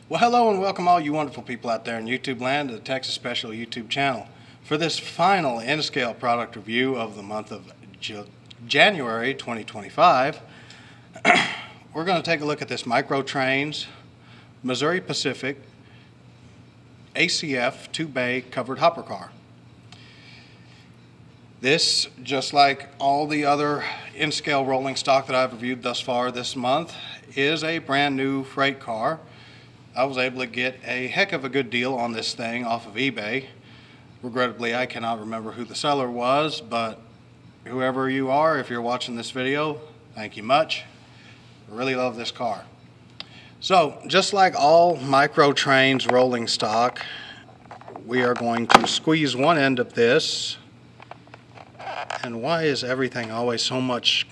Well, hello and welcome all you wonderful people out there in YouTube land to the Texas Special YouTube channel. For this final N-Scale product review of the month of January 2025, we're going to take a look at this Micro-Trains Missouri Pacific ACF 2-bay covered hopper car. This, just like all the other N-Scale rolling stock that I've reviewed thus far this month, is a brand new freight car. I was able to get a heck of a good deal on this thing off of eBay. Regrettably, I cannot remember who the seller was, but whoever you are, if you're watching this video, thank you much. I really love this car. So, just like all Micro-Trains rolling stock, we are going to squeeze one end of this. And why is everything always so much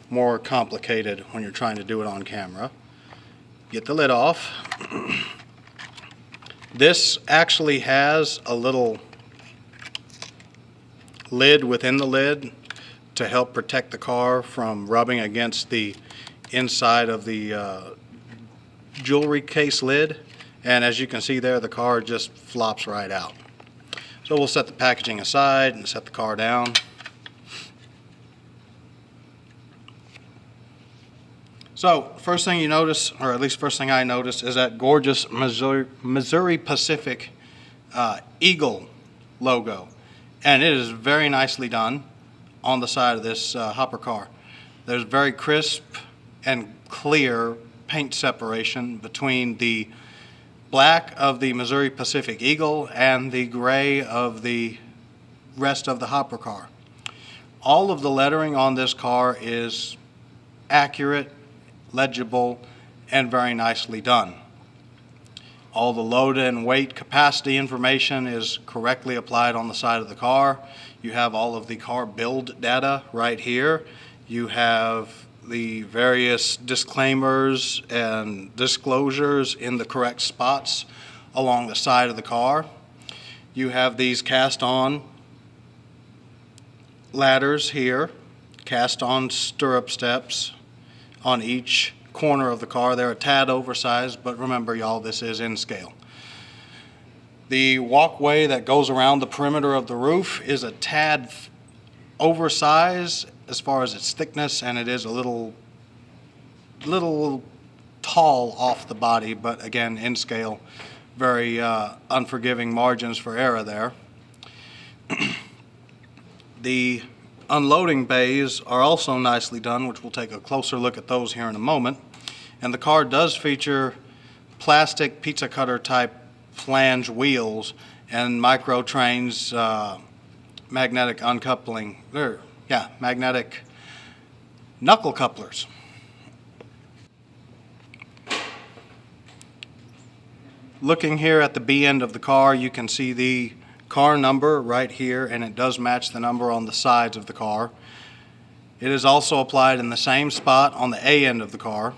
more complicated when you're trying to do it on camera? Get the lid off. This actually has a little lid within the lid to help protect the car from rubbing against the inside of the jewelry case lid. And as you can see there, the car just flops right out. So we'll set the packaging aside and set the car down. So, first thing you notice, or at least first thing I noticed, is that gorgeous Missouri Pacific Eagle logo. And it is very nicely done on the side of this hopper car. There's very crisp and clear paint separation between the black of the Missouri Pacific Eagle and the gray of the rest of the hopper car. All of the lettering on this car is accurate, legible, and very nicely done. All the load and weight capacity information is correctly applied on the side of the car. You have all of the car build data right here. You have the various disclaimers and disclosures in the correct spots along the side of the car. You have these cast-on ladders here, cast-on stirrup steps on each corner of the car. They're a tad oversized, but remember y'all, this is N-Scale. The walkway that goes around the perimeter of the roof is a tad oversized as far as its thickness, and it is a little tall off the body, but again, N-Scale, very unforgiving margins for error there. The unloading bays are also nicely done, which we'll take a closer look at those here in a moment. And the car does feature plastic pizza cutter type flange wheels and Micro-Trains magnetic uncoupling, magnetic knuckle couplers. Looking here at the B end of the car, you can see the car number right here, and it does match the number on the sides of the car. It is also applied in the same spot on the A end of the car.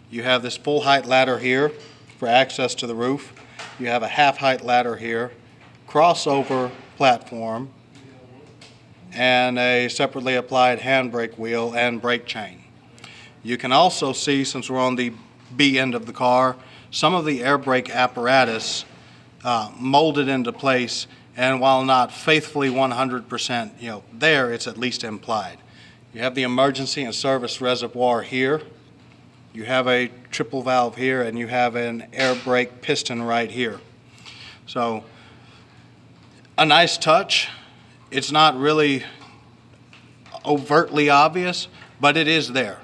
You have this full height ladder here for access to the roof. You have a half height ladder here, crossover platform, and a separately applied handbrake wheel and brake chain. You can also see, since we're on the B end of the car, some of the air brake apparatus molded into place. And while not faithfully 100%, there, it's at least implied. You have the emergency and service reservoir here. You have a triple valve here, and you have an air brake piston right here. So, a nice touch. It's not really overtly obvious, but it is there.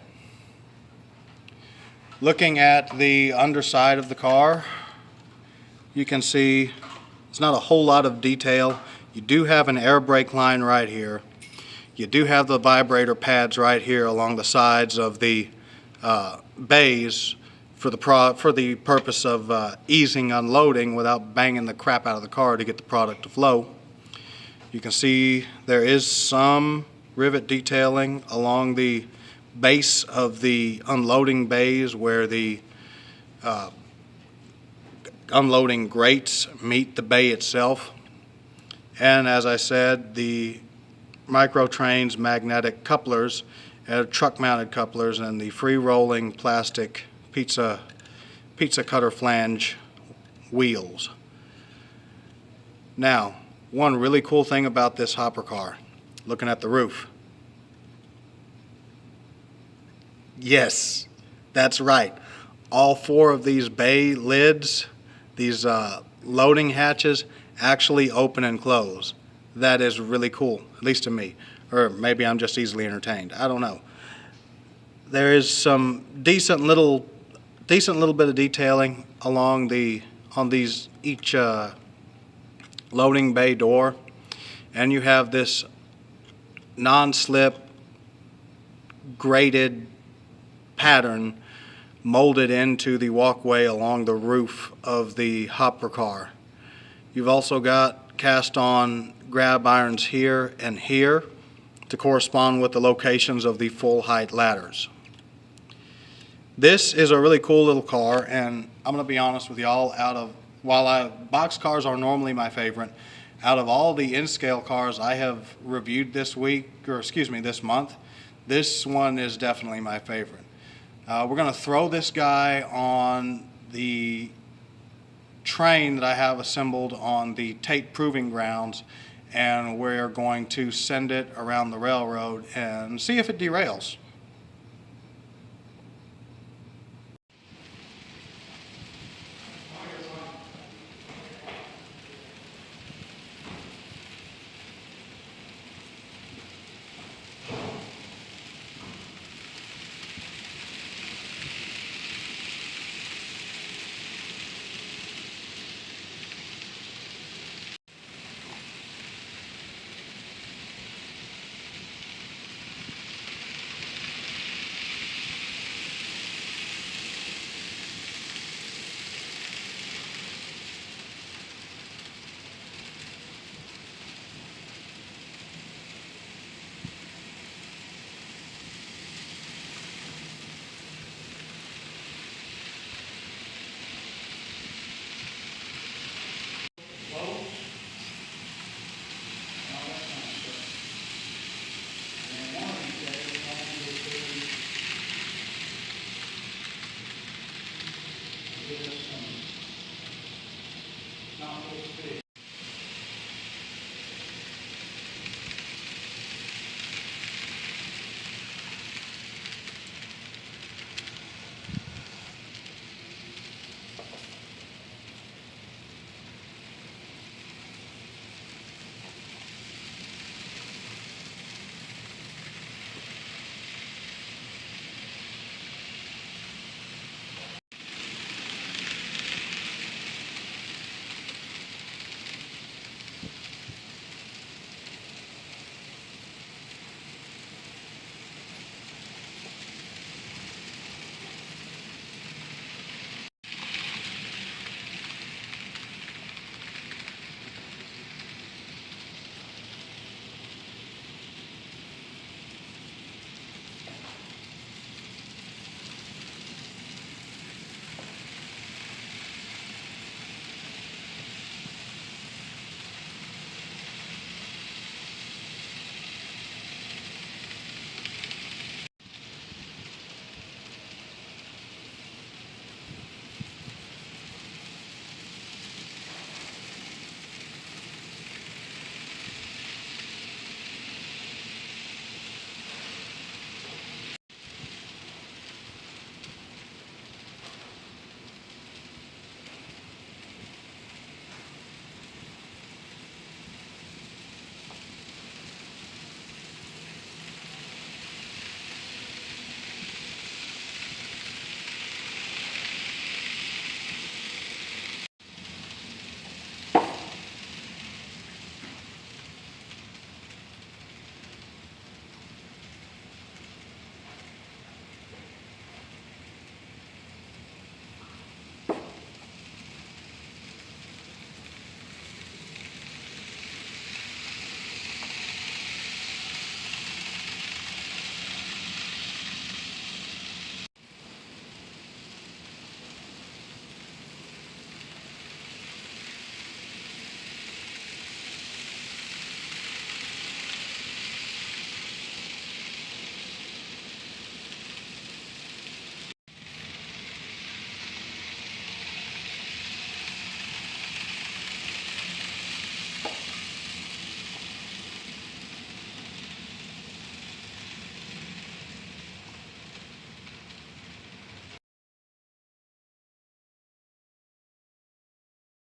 Looking at the underside of the car, you can see it's not a whole lot of detail. You do have an air brake line right here. You do have the vibrator pads right here along the sides of the bays for the purpose of easing unloading without banging the crap out of the car to get the product to flow. You can see there is some rivet detailing along the base of the unloading bays where the unloading grates meet the bay itself. And as I said, the Micro-Trains magnetic couplers, truck mounted couplers, and the free rolling plastic pizza pizza cutter flange wheels. Now, one really cool thing about this hopper car, looking at the roof. Yes, that's right. All four of these bay lids, these loading hatches, actually open and close. That is really cool, at least to me. Or maybe I'm just easily entertained. I don't know. There is some decent little bit of detailing on these each loading bay door, and you have this non-slip graded pattern molded into the walkway along the roof of the hopper car. You've also got cast on grab irons here and here to correspond with the locations of the full height ladders. This is a really cool little car, and I'm going to be honest with y'all, box cars are normally my favorite, out of all the in-scale cars I have reviewed this month, this one is definitely my favorite. We're going to throw this guy on the train that I have assembled on the Tait Proving Grounds, and we're going to send it around the railroad and see if it derails. Not this big.